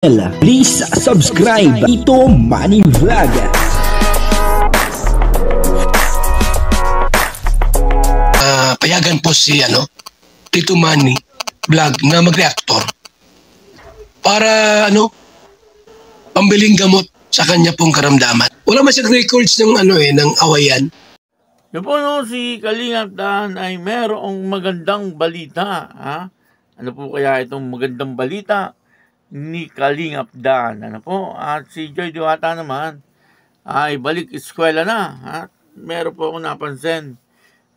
Please subscribe Tito Manny Vlog. Payagan po si Tito Manny Vlog na mag-reactor para pambiling gamot sa kanya pong karamdaman. Wala man siyang records ng ng awayan. Yung po si Kalingap Dan ay merong magandang balita. Ano po kaya itong magandang balita ni Kalingap Dan? At si Joy Diwata naman ay balik eskwela na. Meron po akong napansin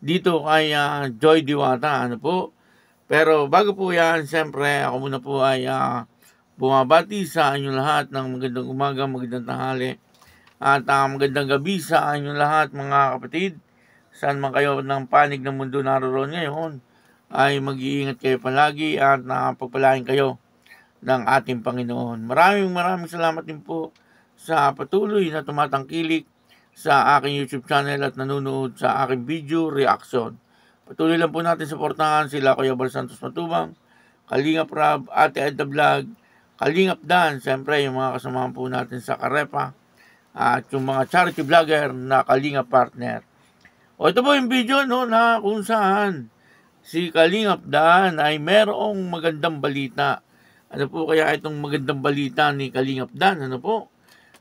dito kay Joy Diwata. Pero bago po yan, siyempre ako muna po ay bumabati sa inyong lahat ng magandang umaga, magandang tanghali at magandang gabi sa inyong lahat mga kapatid. Saan man kayo ng panig ng mundo naroon ngayon, ay mag-iingat kayo palagi at pagpalain kayo ng ating Panginoon. Maraming salamat din po sa patuloy na tumatangkilik sa aking YouTube channel at nanonood sa aking video reaction. Patuloy lang po natin suportahan sila Kuya Bal Santos Matubang, Kalingap Rab, Ate Edda Vlog, Kalingap Dan, siyempre yung mga kasamahan po natin sa Karepa at yung mga charity vlogger na Kalingap Partner. Ito po yung video na kung saan si Kalingap Dan ay merong magandang balita. Ano po kaya itong magandang balita ni Kalingap Dan?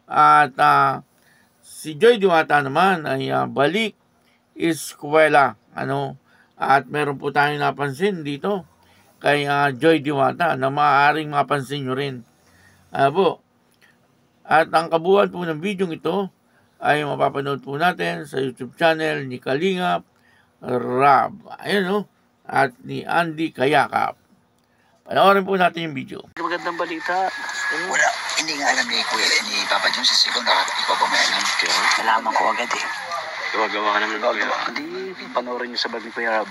At si Joy Diwata naman ay balik eskwela. At meron po tayong napansin dito kay Joy Diwata na maaaring mapansin nyo rin. At ang kabuuan po ng video ito ay mapapanood po natin sa YouTube channel ni Kalingap Rab. At ni Andy Kayakap. Panoorin po natin yung video. Magandang balita. Wala, hindi nga alam ni Kuya, ni Papa John sa Sigon, ikaw ba may alam? Nalaman ko agad eh. Gumagawa ka naman ng Kuya. Hindi, panoorin niyo sa vlog ni Kuya Rab.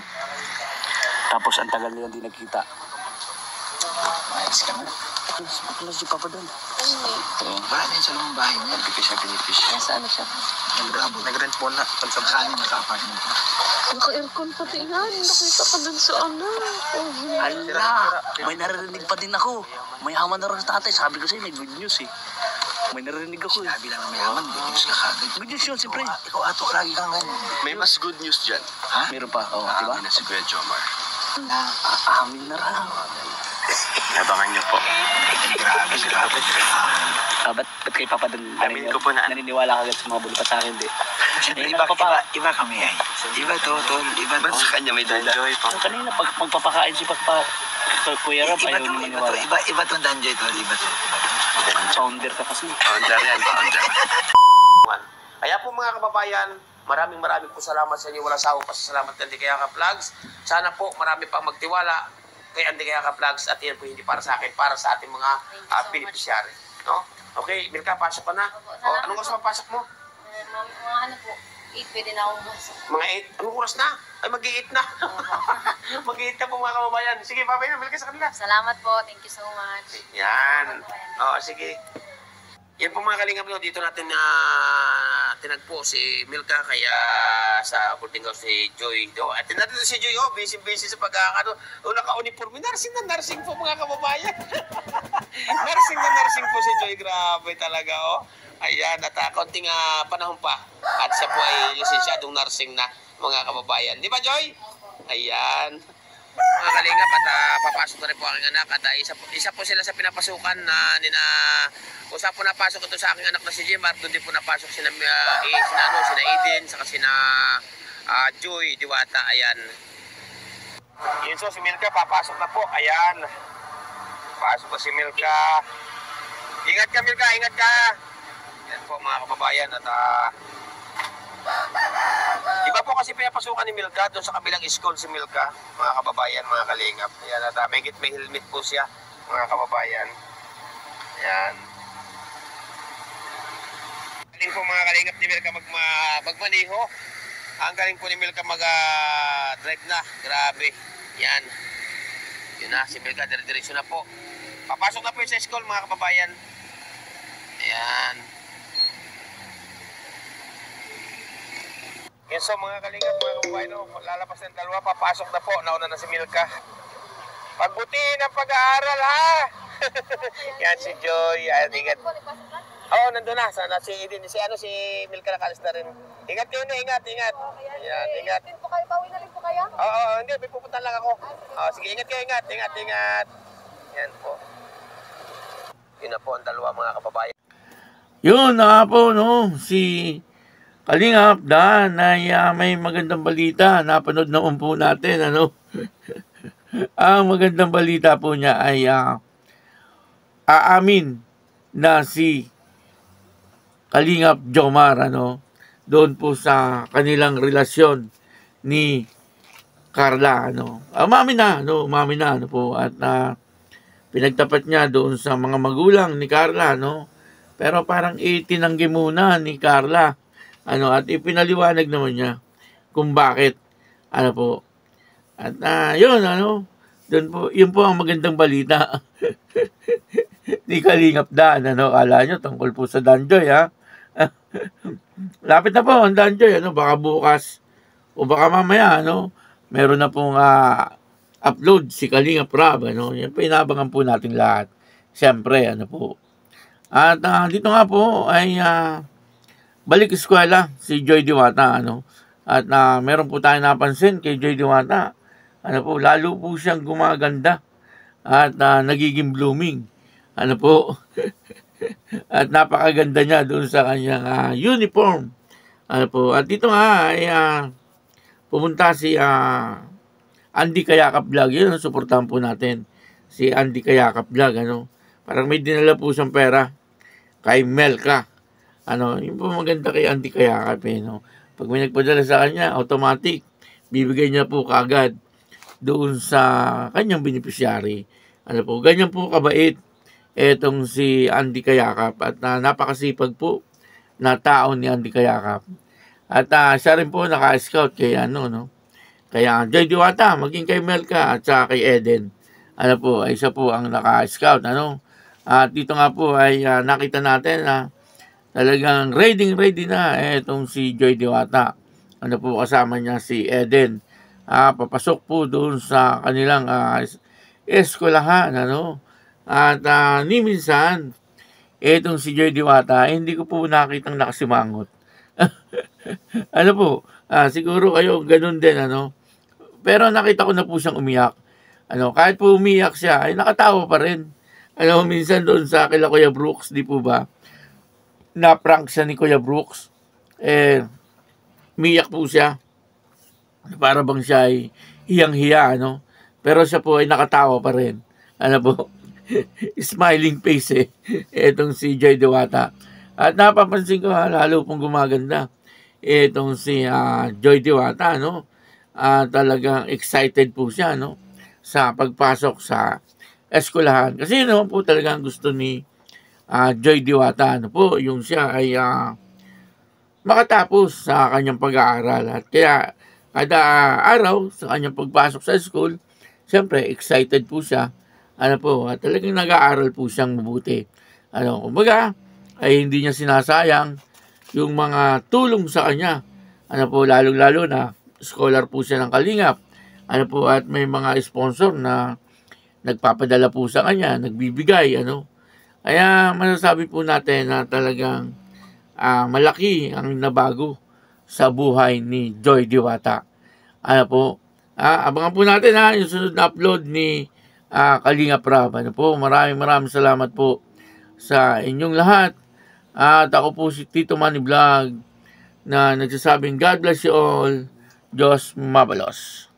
Tapos ang tagal nila hindi nagkita. Ayos ka na. Bakla si Papa doon. Wala na yun sa lumang bahay niya. Nagpipis siya, pinipis siya. Saan siya? Nag-rent po na. Pansabsali mo sa apartment. Naka-aircon pati yan. Nakita ka dun sa Ala! May naririnig pa din ako. May haman na rin sa tatay. Sabi ko sa'yo, may good news eh. May naririnig ako eh. Sabi lang na mayaman, good news ka kagad. Good news yun, siyempre. Ikaw ato, lagi kang ganyan. May mas good news dyan. Ha? Meron pa, diba? Na si Kuya Jomar. Amin na raw. Abangan niyo po. Grabe. Ba't kay Papa doon Amin ko po na naniniwala ka agad sa mga bulupat sa akin, di? Siyempre, iba kami ay. Iba to. Iba Ba't sa kanya may danjoy pa? Kanina, pag magpapakain si Kuya Rab, ayaw naman niwala. Iba tong danjoy to. Iba to. Founder ka kasi. Founder yan, founder. Kaya po mga kababayan, maraming po salamat sa inyo. Wala sawang pasasalamat kay Andy Kayakap Vlogs. Sana po marami pang magtiwala kay Andy Kayakap Vlogs at yan po hindi para sa akin, para sa ating mga beneficiary. No? Okay, Milka, pasok ka na. Anong oras mapasok mo? Mga 8 pwede na akong pasok. Mga 8? Anong oras na? Ay, mag-8 na. Mag-8 na po mga kababayan. Sige, babay na, Milka sa kanila. Salamat po. Thank you so much. Yan. Sige. Yan po mga kalingap nyo, dito natin tinagpo si Milka kaya sa boarding house ni Joy. At natin si Joy, busy sa naka-uniforme. Nursing po mga kababayan. nursing po si Joy. Grabe talaga, Ayan, at konting panahon pa. At siya po ay lisensyadong nursing na mga kababayan. Di ba, Joy? Ayan. Mga kalingap at papasok na rin po aking anak at isa po sila sa pinapasukan na usa po napasok ito sa aking anak na si Jimar, doon din po napasok sina Aiden saka sina Joy Diwata. Ayan yun, so si Milka papasok na po. Ayan, pasok na si Milka. Ingat ka Milka, ingat ka. Yan po mga kababayan at iba po kasi pinapasukan ni Milka doon sa kabilang school si Milka, mga kababayan, mga kalingap. Ayan, at may helmet po siya, mga kababayan. Ayan. Galing po mga kalingap ni Milka magmaniho. Ang galing po ni Milka mag-drive na. Grabe. Yan. Yun na, si Milka dire-diretso na po. Papasok na po sa school mga kababayan. Ayan. Yan, so mga kalingap, mga kababayan, lalabas ng dalawa, papasok na po, nauna na si Milka. Pagbutihin ang pag-aaral, ha? Yan si Joy. Yan, ingat. Oo, nandun na. Sana si Milka nakalis na rin. Ingat kayo na, ingat. Yan, ingat. Pauwi na rin po kayo? Oo, hindi. May pupunta lang ako. Sige, ingat kayo, ingat. Yan po. Yun na po ang dalawa mga kababayan. Yun na po, no, si Kalingap Dan ay may magandang balita. Napanood naman po natin, ano. Ang magandang balita po niya ay aamin na si Kalingap Jomar, ano, doon po sa kanilang relasyon ni Carla, ano. Umamin na, ano po, at pinagtapat niya doon sa mga magulang ni Carla, no. Pero parang itinanggi muna ni Carla, ano, at ipinaliwanag naman niya kung bakit, ano po. At yun, ano, doon po, yun po ang magandang balita ni Kalingap Dan, ano. Kala nyo tungkol po sa Danjoy, ha. Lapit na po ang Danjoy, ano, baka bukas o baka mamaya, ano, meron na pong upload si Kalingap Rab, ano. Yan po, inabangan po natin lahat. Siyempre, ano po. At dito nga po ay balik eskwela si Joy Diwata, ano. At meron po tayo napansin kay Joy Diwata, ano po, lalo po siyang gumaganda at nagiging blooming, ano po. At napakaganda niya doon sa kanyang uniform, ano po. At dito nga ay pumunta si Andy Kayakap Vlog. Yun, suportahan po natin si Andy Kayakap Vlog, ano. Parang may dinala po siyang pera kay Melka, ano. Yung po maganda kay Andy Kayakap, no. Pag may nagpadala sa kanya, automatic bibigay niya po kaagad doon sa kanyang beneficiary, ano po. Ganyan po kabait etong si Andy Kayakap, at napakasipag po na tao ni Andy Kayakap. At siya rin po naka-scout kay ano, no. Kaya Joy Diwata, maging kay Melka at saka kay Eden, ano po, ay siya po ang naka-scout, ano. At dito nga po ay nakita natin na talagang ready na etong si Joy Diwata. Ano po, kasama niya si Eden. Papasok po doon sa kanilang eskwelahan, ano. At ni minsan, etong si Joy Diwata, hindi ko po nakitang nakasimangot. Ano po, siguro kayo ganun din, ano. Pero nakita ko na po siyang umiyak. Ano, kahit po umiyak siya, ay nakatawa pa rin. Ano, minsan doon sa kila Kuya Brooks, di po ba? Na-prank siya ni Kuya Brooks. Umiyak po siya. Para bang siya ay hiyang-hiya, ano. Pero siya po ay nakatawa pa rin. Ano po, smiling face, etong si Joy Diwata. At napapansin ko, lalo pong gumaganda etong si Joy Diwata, no. Talagang excited po siya, no, sa pagpasok sa eskwelahan. Kasi naman po talagang gusto ni Joy Diwata, ano po, yung siya ay makatapos sa kanyang pag-aaral. At kaya kada araw sa kanyang pagpasok sa school, siyempre excited po siya, ano po, at talagang nag-aaral po siyang mabuti. Ano, kumbaga, ay hindi niya sinasayang yung mga tulong sa kanya. Ano po, lalong-lalo na scholar po siya ng Kalingap. Ano po, at may mga sponsor na nagpapadala po sa kanya, nagbibigay, ano. Kaya masasabi po natin na talagang malaki ang nabago sa buhay ni Joy Diwata. Ano po, abangan po natin yung sunod na upload ni Kalingap Rab. Ano po, maraming salamat po sa inyong lahat. At ako po si Tito Manny Vlog na nagsasabing God bless you all. Diyos mabalos.